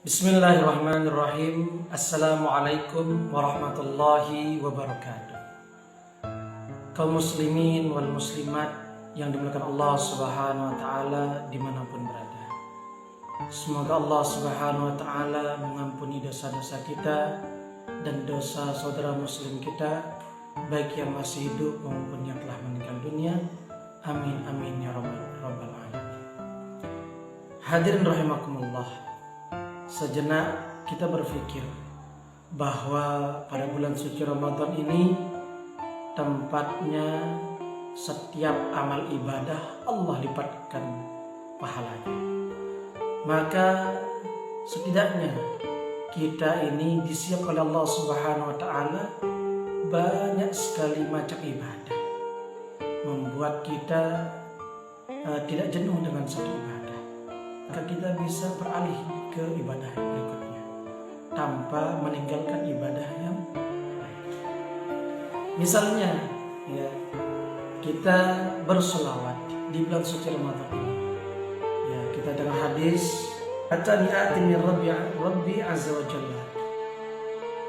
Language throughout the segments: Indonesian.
Bismillahirrahmanirrahim. Assalamualaikum warahmatullahi wabarakatuh. Kaum muslimin wal muslimat yang dimuliakan Allah Subhanahu wa taala dimanapun berada. Semoga Allah Subhanahu wa taala mengampuni dosa-dosa kita dan dosa saudara muslim kita, baik yang masih hidup maupun yang telah meninggal dunia. Amin amin ya rabbal alamin. Hadirin rahimakumullah. Sejenak kita berpikir bahwa pada bulan suci Ramadan ini tempatnya setiap amal ibadah Allah lipatkan pahalanya. Maka setidaknya kita ini disiapkan oleh Allah Subhanahu wa taala banyak sekali macam ibadah, membuat kita tidak jenuh dengan satu ibadah. Maka kita bisa beralih ke ibadah yang berikutnya tanpa meninggalkan ibadah yang lain. Misalnya kita berselawat di bulan suci Ramadan ini. Kita dengar hadis, atani ati min rabbi azza wa jalla.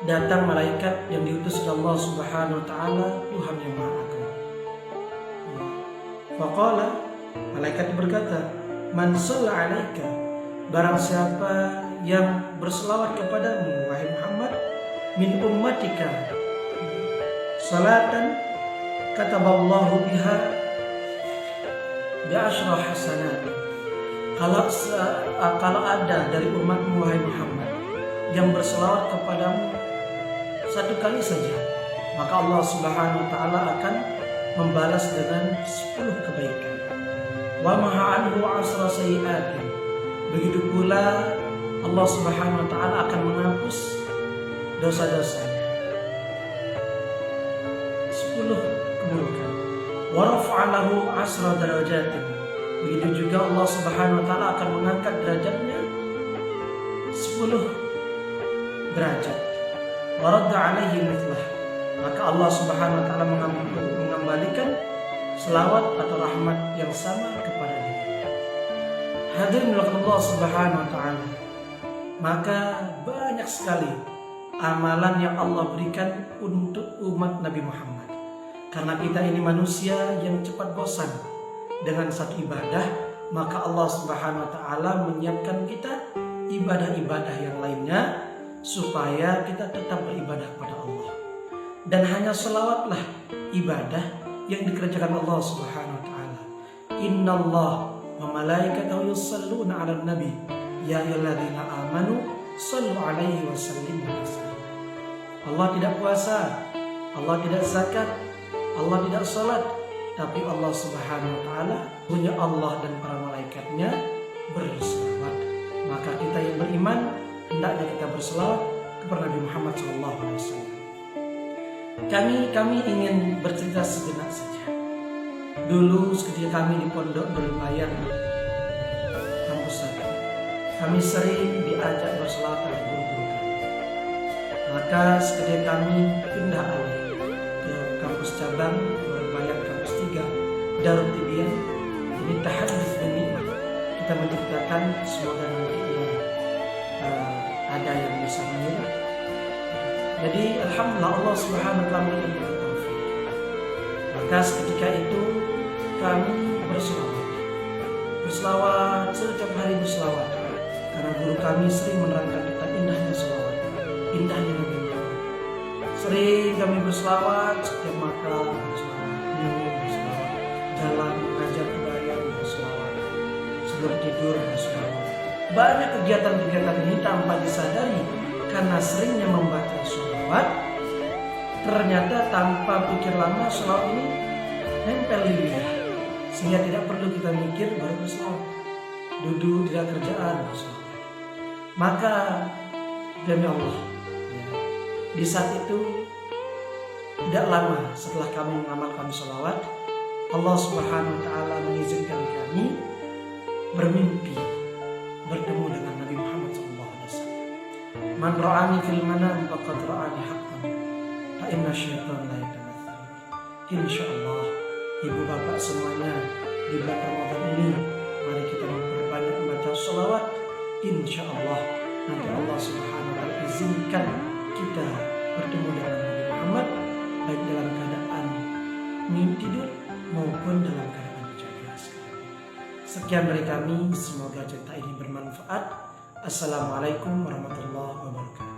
Datang malaikat yang diutus oleh Allah Subhanahu wa taala, Tuhan yang Maha Agung. Faqala, malaikat berkata, man shalla 'alaika, barang siapa yang berselawat kepadamu wahai Muhammad, min ummatika salatan kataballahu biha bi asyra hasanat. Kalau ada dari umatmu wahai Muhammad yang berselawat kepadamu satu kali saja, maka Allah Subhanahu wa taala akan membalas dengan 10 kebaikan. Wa maha anhu asra sayyi'atin. Begitu pula Allah Subhanahu wa taala akan menghapus dosa-dosanya. 10 keburukan. Wa rafa'a lahu asra darajatin. Begitu juga Allah Subhanahu wa taala akan mengangkat derajatnya 10 derajat. Wa radda 'alaihi mithlah. Maka Allah Subhanahu wa taala mengembalikan selawat atau rahmat yang sama kepada dirinya. Hadirin Allah Subhanahu wa taala. Maka banyak sekali amalan yang Allah berikan untuk umat Nabi Muhammad. Karena kita ini manusia yang cepat bosan dengan satu ibadah, maka Allah Subhanahu wa taala menyiapkan kita ibadah-ibadah yang lainnya supaya kita tetap beribadah kepada Allah. Dan hanya selawatlah ibadah yang dikerjakan Allah Subhanahu wa taala. Innallaha wa malaikatahu yusholluna 'alan nabi ya ayyuhalladzina amanu shallu 'alaihi wa sallimu taslima. Allah tidak puasa, Allah tidak zakat, Allah tidak salat, tapi Allah Subhanahu wa taala punya Allah dan para malaikatnya berselawat. Maka kita yang beriman hendaknya kita berselawat kepada Nabi Muhammad SAW. Kami ingin bercerita sejenak saja. Dulu ketika kami di Pondok Berbayan kampus saya, kami sering diajak berselawat oleh guru-guru kami. Maka ketika kami pindah alih ke kampus cabang Berbayan kampus 3 Darut Tibian, ini tahadzuts binikmah. Kita menceritakan semoga nanti ada yang bisa mengira. Jadi alhamdulillah Allah Subhanahu wa taala memberikan taufik. Maka ketika itu kami berselawat setiap hari berselawat. Karena guru kami sering menerangkan tentang indahnya selawat, indahnya Nabi Muhammad. Sering kami berselawat setiap makan berselawat, minum berselawat, jalan mengajar kebaikan berselawat, sebelum tidur berselawat. Banyak kegiatan-kegiatan ini tanpa disadari. Karena seringnya membaca sholawat, ternyata tanpa pikir lama sholawat ini nempel di lidah, sehingga tidak perlu kita mikir baru berselawat. Duduk tidak kerjaan berselawat. Maka demi Allah, di saat itu tidak lama setelah kami mengamalkan sholawat, Allah Subhanahu wa taala mengizinkan kami bermimpi bertemu dengan Nabi Muhammad SAW. Man ra'ani fil manam faqad ra'ani haqqan fa inna syaitan la yatamathal. Insyaallah ibu bapak semuanya di bulan Ramadan ini mari kita memperbanyak membaca sholawat. Insyaallah nanti Allah Subhanahu wa taala izinkan kita bertemu dengan Nabi Muhammad baik dalam keadaan mimpi tidur maupun dalam keadaan jaga sekali. Sekian dari kami, semoga cerita ini bermanfaat. Assalamualaikum warahmatullahi wabarakatuh.